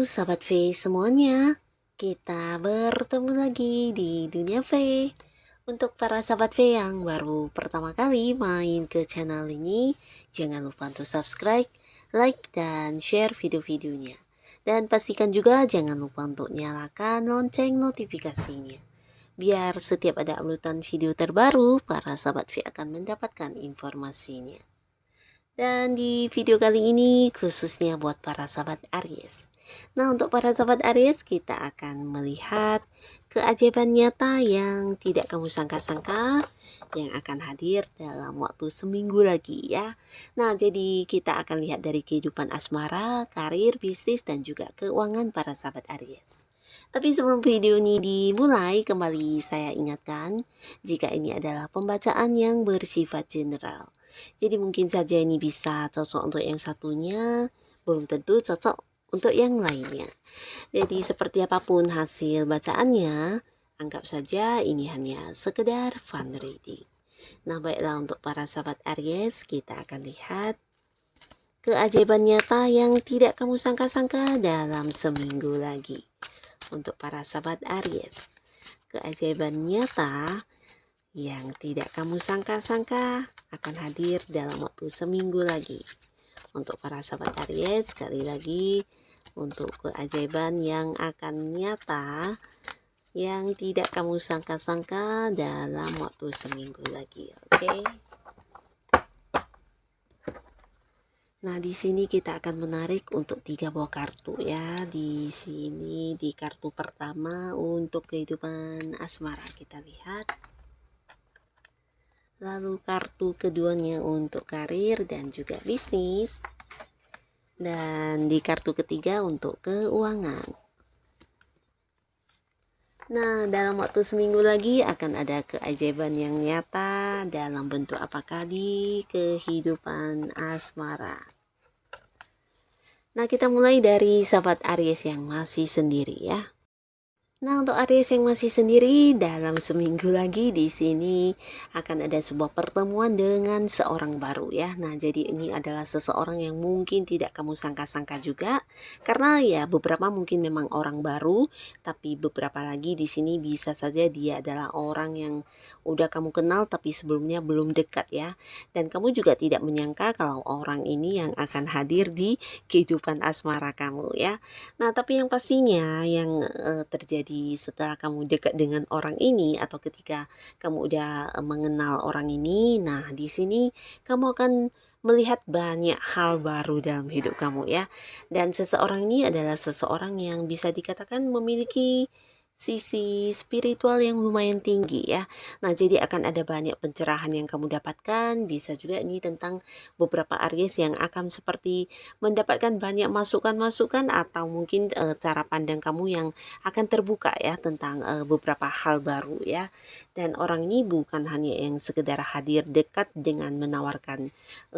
Sahabat V semuanya, kita bertemu lagi di Dunia V. Untuk para sahabat V yang baru pertama kali main ke channel ini, jangan lupa untuk subscribe, like, dan share video-videonya. Dan pastikan juga jangan lupa untuk nyalakan lonceng notifikasinya. Biar setiap ada uploadan video terbaru, para sahabat V akan mendapatkan informasinya. Dan di video kali ini khususnya buat para sahabat Aries. Nah, untuk para sahabat Aries, kita akan melihat keajaiban nyata yang tidak kamu sangka-sangka yang akan hadir dalam waktu seminggu lagi ya. Nah, jadi kita akan lihat dari kehidupan asmara, karir, bisnis, dan juga keuangan para sahabat Aries. Tapi sebelum video ini dimulai, kembali saya ingatkan, jika ini adalah pembacaan yang bersifat general. Jadi mungkin saja ini bisa cocok untuk yang satunya, belum tentu cocok untuk yang lainnya. Jadi seperti apapun hasil bacaannya, anggap saja ini hanya sekedar fun reading. Nah, baiklah, untuk para sahabat Aries, kita akan lihat keajaiban nyata yang tidak kamu sangka-sangka dalam seminggu lagi. Untuk para sahabat Aries, keajaiban nyata yang tidak kamu sangka-sangka akan hadir dalam waktu seminggu lagi. Untuk para sahabat Aries, sekali lagi untuk keajaiban yang akan nyata yang tidak kamu sangka-sangka dalam waktu seminggu lagi. Oke. Nah, di sini kita akan menarik untuk 3 buah kartu ya. Di sini di kartu pertama untuk kehidupan asmara kita lihat. Lalu kartu keduanya untuk karir dan juga bisnis. Dan di kartu ketiga untuk keuangan. Nah, dalam waktu seminggu lagi akan ada keajaiban yang nyata dalam bentuk apakah di kehidupan asmara. Nah, kita mulai dari sahabat Aries yang masih sendiri ya. Nah, untuk Aries yang masih sendiri, dalam seminggu lagi di sini akan ada sebuah pertemuan dengan seorang baru ya. Nah, jadi ini adalah seseorang yang mungkin tidak kamu sangka-sangka juga, karena ya beberapa mungkin memang orang baru, tapi beberapa lagi di sini bisa saja dia adalah orang yang udah kamu kenal tapi sebelumnya belum dekat ya. Dan kamu juga tidak menyangka kalau orang ini yang akan hadir di kehidupan asmara kamu ya. Nah, tapi yang pastinya yang terjadi setelah kamu dekat dengan orang ini atau ketika kamu udah mengenal orang ini, nah di sini kamu akan melihat banyak hal baru dalam hidup kamu ya. Dan seseorang ini adalah seseorang yang bisa dikatakan memiliki sisi spiritual yang lumayan tinggi ya. Nah, jadi akan ada banyak pencerahan yang kamu dapatkan. Bisa juga ini tentang beberapa Aries yang akan seperti mendapatkan banyak masukan-masukan atau mungkin cara pandang kamu yang akan terbuka ya tentang beberapa hal baru ya. Dan orang ini bukan hanya yang sekedar hadir dekat dengan menawarkan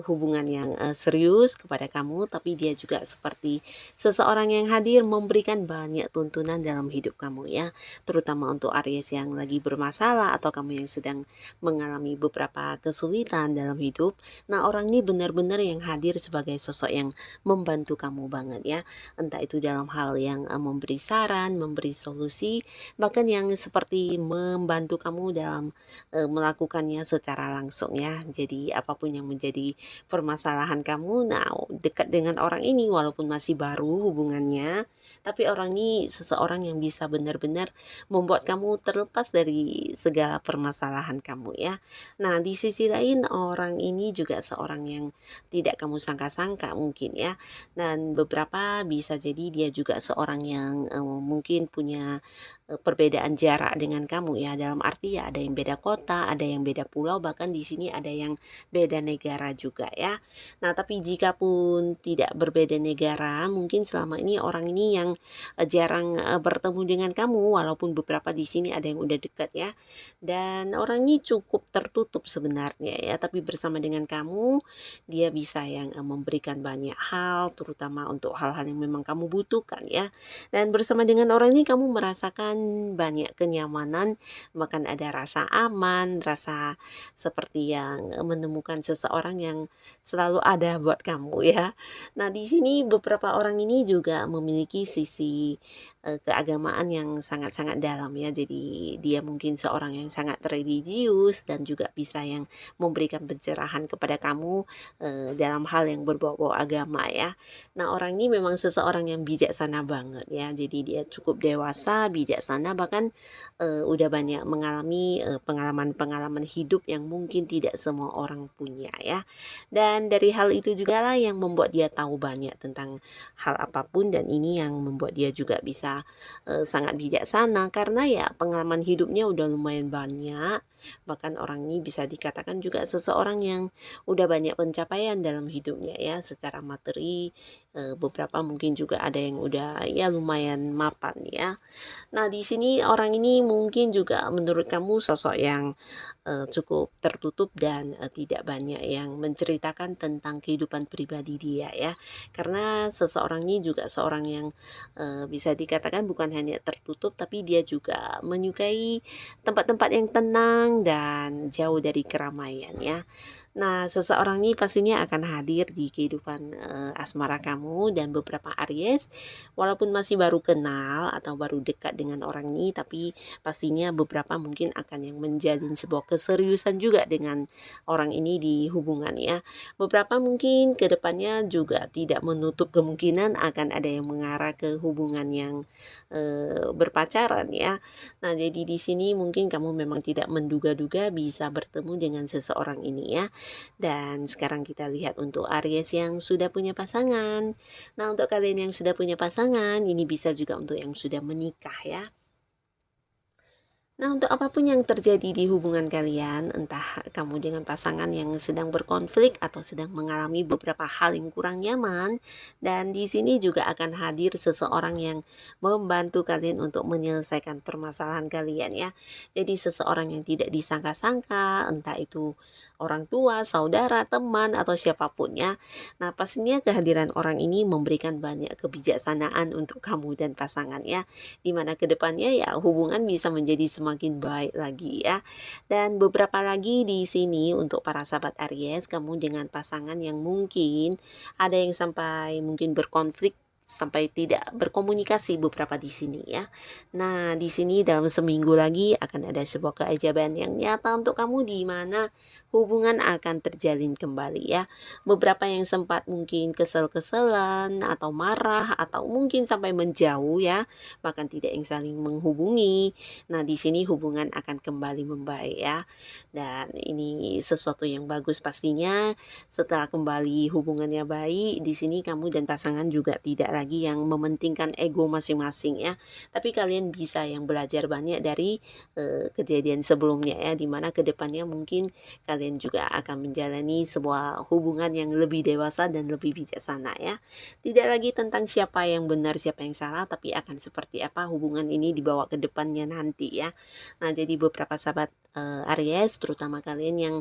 hubungan yang serius kepada kamu, tapi dia juga seperti seseorang yang hadir memberikan banyak tuntunan dalam hidup kamu ya, terutama untuk Aries yang lagi bermasalah atau kamu yang sedang mengalami beberapa kesulitan dalam hidup. Nah, orang ini benar-benar yang hadir sebagai sosok yang membantu kamu banget ya, entah itu dalam hal yang memberi saran, memberi solusi, bahkan yang seperti membantu kamu dalam melakukannya secara langsung ya. Jadi apapun yang menjadi permasalahan kamu, nah dekat dengan orang ini walaupun masih baru hubungannya, tapi orang ini seseorang yang bisa benar-benar membuat kamu terlepas dari segala permasalahan kamu ya. Nah, di sisi lain orang ini juga seorang yang tidak kamu sangka-sangka mungkin ya. Dan beberapa bisa jadi dia juga seorang yang mungkin punya perbedaan jarak dengan kamu ya, dalam arti ya ada yang beda kota, ada yang beda pulau, bahkan di sini ada yang beda negara juga ya. Nah, tapi jika pun tidak berbeda negara, mungkin selama ini orang ini yang jarang bertemu dengan kamu, walaupun beberapa di sini ada yang udah dekat ya. Dan orang ini cukup tertutup sebenarnya ya, tapi bersama dengan kamu dia bisa yang memberikan banyak hal, terutama untuk hal-hal yang memang kamu butuhkan ya. Dan bersama dengan orang ini kamu merasakan memberikan banyak kenyamanan, bahkan ada rasa aman, rasa seperti yang menemukan seseorang yang selalu ada buat kamu ya. Nah, di sini beberapa orang ini juga memiliki sisi keagamaan yang sangat-sangat dalam ya. Jadi dia mungkin seorang yang sangat religius dan juga bisa yang memberikan pencerahan kepada kamu dalam hal yang berbau-bau agama ya. Nah, orang ini memang seseorang yang bijaksana banget ya. Jadi dia cukup dewasa, bijaksana, bahkan udah banyak mengalami pengalaman-pengalaman hidup yang mungkin tidak semua orang punya ya. Dan dari hal itu juga lah yang membuat dia tahu banyak tentang hal apapun, dan ini yang membuat dia juga bisa sangat bijaksana karena ya pengalaman hidupnya udah lumayan banyak. Bahkan orang ini bisa dikatakan juga seseorang yang udah banyak pencapaian dalam hidupnya ya, secara materi. Beberapa mungkin juga ada yang udah ya lumayan mapan ya. Nah, di sini orang ini mungkin juga menurut kamu sosok yang cukup tertutup dan tidak banyak yang menceritakan tentang kehidupan pribadi dia ya. Karena seseorang ini juga seorang yang bisa dikatakan bukan hanya tertutup, tapi dia juga menyukai tempat-tempat yang tenang dan jauh dari keramaian ya. Nah, seseorang ini pastinya akan hadir di kehidupan asmara kamu, dan beberapa Aries walaupun masih baru kenal atau baru dekat dengan orang ini, tapi pastinya beberapa mungkin akan yang menjalin sebuah keseriusan juga dengan orang ini di hubungan ya. Beberapa mungkin kedepannya juga tidak menutup kemungkinan akan ada yang mengarah ke hubungan yang berpacaran ya. Nah, jadi di sini mungkin kamu memang tidak menduga-duga bisa bertemu dengan seseorang ini ya. Dan sekarang kita lihat untuk Aries yang sudah punya pasangan. Nah, untuk kalian yang sudah punya pasangan, ini bisa juga untuk yang sudah menikah ya. Nah, untuk apapun yang terjadi di hubungan kalian, entah kamu dengan pasangan yang sedang berkonflik atau sedang mengalami beberapa hal yang kurang nyaman, dan di sini juga akan hadir seseorang yang membantu kalian untuk menyelesaikan permasalahan kalian ya. Jadi seseorang yang tidak disangka-sangka, entah itu orang tua, saudara, teman, atau siapapun ya. Nah, pastinya kehadiran orang ini memberikan banyak kebijaksanaan untuk kamu dan pasangannya, dimana kedepannya ya hubungan bisa menjadi semakin baik lagi ya. Dan beberapa lagi di sini untuk para sahabat Aries, kamu dengan pasangan yang mungkin ada yang sampai mungkin berkonflik, sampai tidak berkomunikasi beberapa di sini ya. Nah, di sini dalam seminggu lagi akan ada sebuah keajaiban yang nyata untuk kamu, di mana hubungan akan terjalin kembali ya. Beberapa yang sempat mungkin kesel-keselan atau marah atau mungkin sampai menjauh ya, bahkan tidak yang saling menghubungi. Nah, di sini hubungan akan kembali membaik ya. Dan ini sesuatu yang bagus pastinya. Setelah kembali hubungannya baik, di sini kamu dan pasangan juga tidak lagi yang mementingkan ego masing-masing ya. Tapi kalian bisa yang belajar banyak dari kejadian sebelumnya ya, dimana kedepannya mungkin kalian juga akan menjalani sebuah hubungan yang lebih dewasa dan lebih bijaksana ya. Tidak lagi tentang siapa yang benar, siapa yang salah, tapi akan seperti apa hubungan ini dibawa ke depannya nanti ya. Nah, jadi beberapa sahabat Aries, terutama kalian yang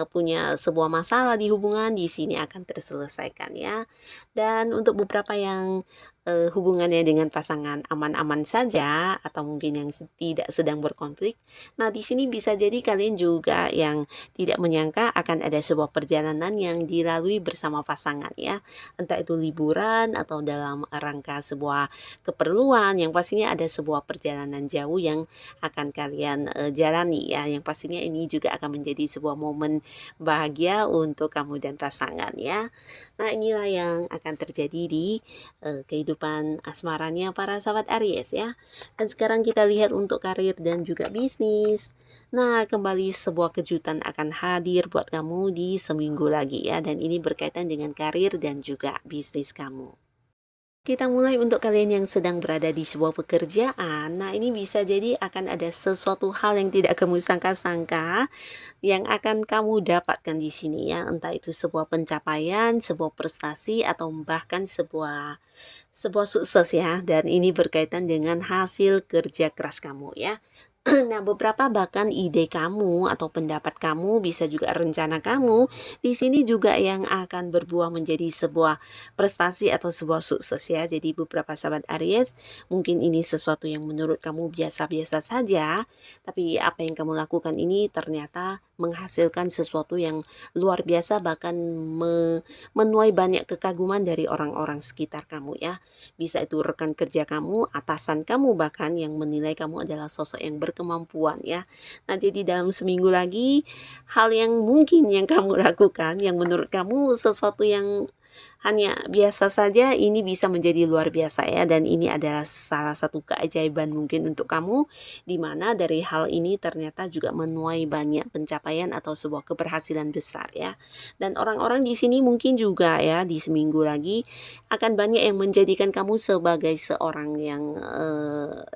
punya sebuah masalah di hubungan, di sini akan terselesaikan ya. Dan untuk beberapa yang hubungannya dengan pasangan aman-aman saja atau mungkin yang tidak sedang berkonflik. Nah, di sini bisa jadi kalian juga yang tidak menyangka akan ada sebuah perjalanan yang dilalui bersama pasangan ya. Entah itu liburan atau dalam rangka sebuah keperluan, yang pastinya ada sebuah perjalanan jauh yang akan kalian jalani ya. Yang pastinya ini juga akan menjadi sebuah momen bahagia untuk kamu dan pasangan ya. Nah, inilah yang akan terjadi di kehidupan asmaranya para sahabat Aries ya. Dan sekarang kita lihat untuk karir dan juga bisnis. Nah, kembali sebuah kejutan akan hadir buat kamu di seminggu lagi ya, dan ini berkaitan dengan karir dan juga bisnis kamu. Kita mulai untuk kalian yang sedang berada di sebuah pekerjaan. Nah, ini bisa jadi akan ada sesuatu hal yang tidak kamu sangka-sangka yang akan kamu dapatkan di sini ya. Entah itu sebuah pencapaian, sebuah prestasi, atau bahkan sebuah sukses ya. Dan ini berkaitan dengan hasil kerja keras kamu ya. Nah, beberapa bahkan ide kamu atau pendapat kamu, bisa juga rencana kamu, di sini juga yang akan berbuah menjadi sebuah prestasi atau sebuah sukses ya. Jadi beberapa sahabat Aries, mungkin ini sesuatu yang menurut kamu biasa-biasa saja, tapi apa yang kamu lakukan ini ternyata menghasilkan sesuatu yang luar biasa, bahkan menuai banyak kekaguman dari orang-orang sekitar kamu ya. Bisa itu rekan kerja kamu, atasan kamu bahkan yang menilai kamu adalah sosok yang berkemampuan ya. Nah, jadi dalam seminggu lagi hal yang mungkin yang kamu lakukan yang menurut kamu sesuatu yang hanya biasa saja, ini bisa menjadi luar biasa ya, dan ini adalah salah satu keajaiban mungkin untuk kamu, di mana dari hal ini ternyata juga menuai banyak pencapaian atau sebuah keberhasilan besar ya. Dan orang-orang di sini mungkin juga ya di seminggu lagi akan banyak yang menjadikan kamu sebagai seorang yang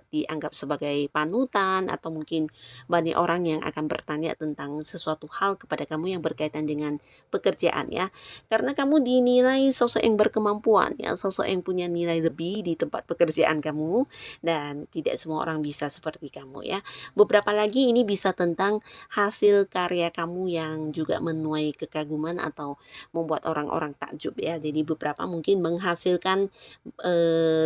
dianggap sebagai panutan, atau mungkin banyak orang yang akan bertanya tentang sesuatu hal kepada kamu yang berkaitan dengan pekerjaan ya. Karena kamu dinilai sosok yang berkemampuan ya, sosok yang punya nilai lebih di tempat pekerjaan kamu, dan tidak semua orang bisa seperti kamu ya. Beberapa lagi ini bisa tentang hasil karya kamu yang juga menuai kekaguman atau membuat orang-orang takjub ya. Jadi beberapa mungkin menghasilkan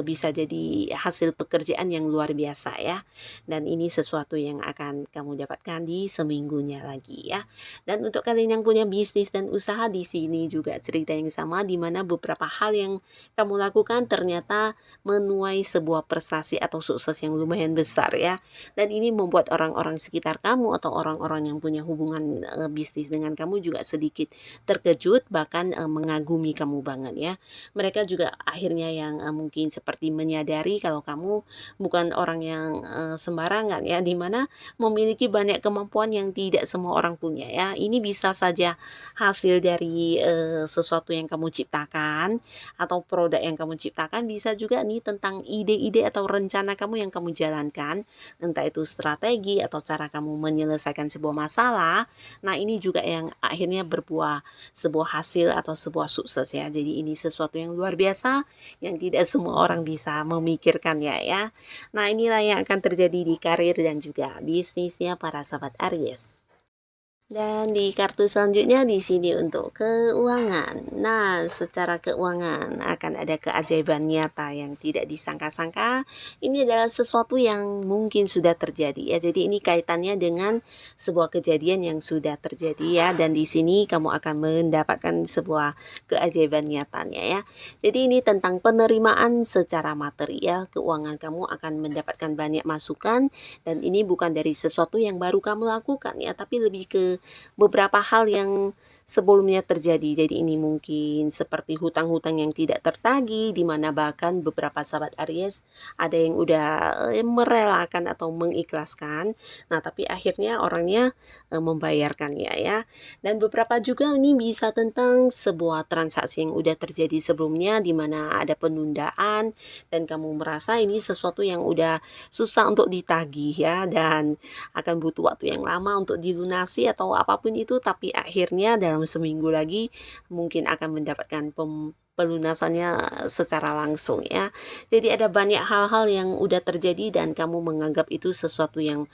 bisa jadi hasil pekerjaan yang luar biasa ya. Dan ini sesuatu yang akan kamu dapatkan di seminggunya lagi ya. Dan untuk kalian yang punya bisnis dan usaha, di sini juga cerita yang sama, di mana beberapa hal yang kamu lakukan ternyata menuai sebuah prestasi atau sukses yang lumayan besar ya. Dan ini membuat orang-orang sekitar kamu atau orang-orang yang punya hubungan bisnis dengan kamu juga sedikit terkejut, bahkan mengagumi kamu banget ya. Mereka juga akhirnya yang mungkin seperti menyadari kalau kamu bukan orang yang sembarangan ya, di mana memiliki banyak kemampuan yang tidak semua orang punya ya. Ini bisa saja hasil dari sesuatu yang kamu ciptakan atau produk yang kamu ciptakan, bisa juga nih tentang ide-ide atau rencana kamu yang kamu jalankan, entah itu strategi atau cara kamu menyelesaikan sebuah masalah. Nah, ini juga yang akhirnya berbuah sebuah hasil atau sebuah sukses ya. Jadi ini sesuatu yang luar biasa yang tidak semua orang bisa memikirkannya ya. Nah, inilah yang akan terjadi di karir dan juga bisnisnya para sahabat Aries. Dan di kartu selanjutnya di sini untuk keuangan. Nah, secara keuangan akan ada keajaiban nyata yang tidak disangka-sangka. Ini adalah sesuatu yang mungkin sudah terjadi ya. Jadi ini kaitannya dengan sebuah kejadian yang sudah terjadi ya, dan di sini kamu akan mendapatkan sebuah keajaiban nyatanya ya. Jadi ini tentang penerimaan secara materi ya. Keuangan kamu akan mendapatkan banyak masukan, dan ini bukan dari sesuatu yang baru kamu lakukan ya, tapi lebih ke beberapa hal yang sebelumnya terjadi. Jadi ini mungkin seperti hutang-hutang yang tidak tertagih, di mana bahkan beberapa sahabat Aries ada yang udah merelakan atau mengikhlaskan. Nah, tapi akhirnya orangnya membayarkannya ya. Dan beberapa juga ini bisa tentang sebuah transaksi yang udah terjadi sebelumnya, di mana ada penundaan dan kamu merasa ini sesuatu yang udah susah untuk ditagih ya, dan akan butuh waktu yang lama untuk dilunasi atau apapun itu, tapi akhirnya dalam seminggu lagi mungkin akan mendapatkan pelunasannya secara langsung ya. Jadi ada banyak hal-hal yang udah terjadi dan kamu menganggap itu sesuatu yang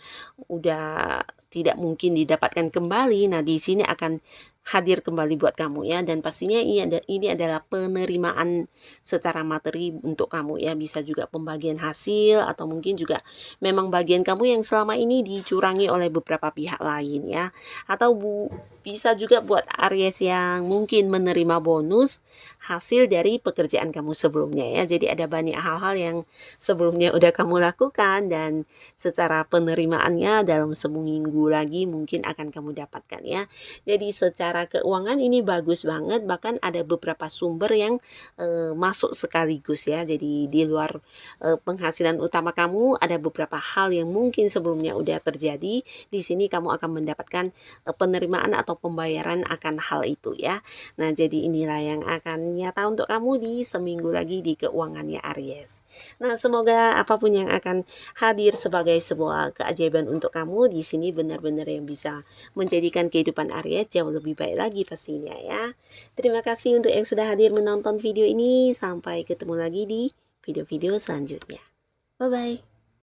udah tidak mungkin didapatkan kembali. Nah, di sini akan hadir kembali buat kamu ya, dan pastinya ini adalah penerimaan secara materi untuk kamu ya. Bisa juga pembagian hasil, atau mungkin juga memang bagian kamu yang selama ini dicurangi oleh beberapa pihak lain ya. Atau bisa juga buat Aries yang mungkin menerima bonus hasil dari pekerjaan kamu sebelumnya ya. Jadi ada banyak hal-hal yang sebelumnya udah kamu lakukan, dan secara penerimaannya dalam seminggu lagi mungkin akan kamu dapatkan ya. Jadi secara keuangan ini bagus banget, bahkan ada beberapa sumber yang masuk sekaligus ya. Jadi di luar penghasilan utama kamu, ada beberapa hal yang mungkin sebelumnya udah terjadi. Di sini kamu akan mendapatkan penerimaan atau pembayaran akan hal itu ya. Nah, jadi inilah yang akan nyata untuk kamu di seminggu lagi di keuangannya Aries. Nah, semoga apapun yang akan hadir sebagai sebuah keajaiban untuk kamu di sini benar-benar yang bisa menjadikan kehidupan Aries jauh lebih baik lagi pastinya ya. Terima kasih untuk yang sudah hadir menonton video ini. Sampai ketemu lagi di video-video selanjutnya. Bye-bye.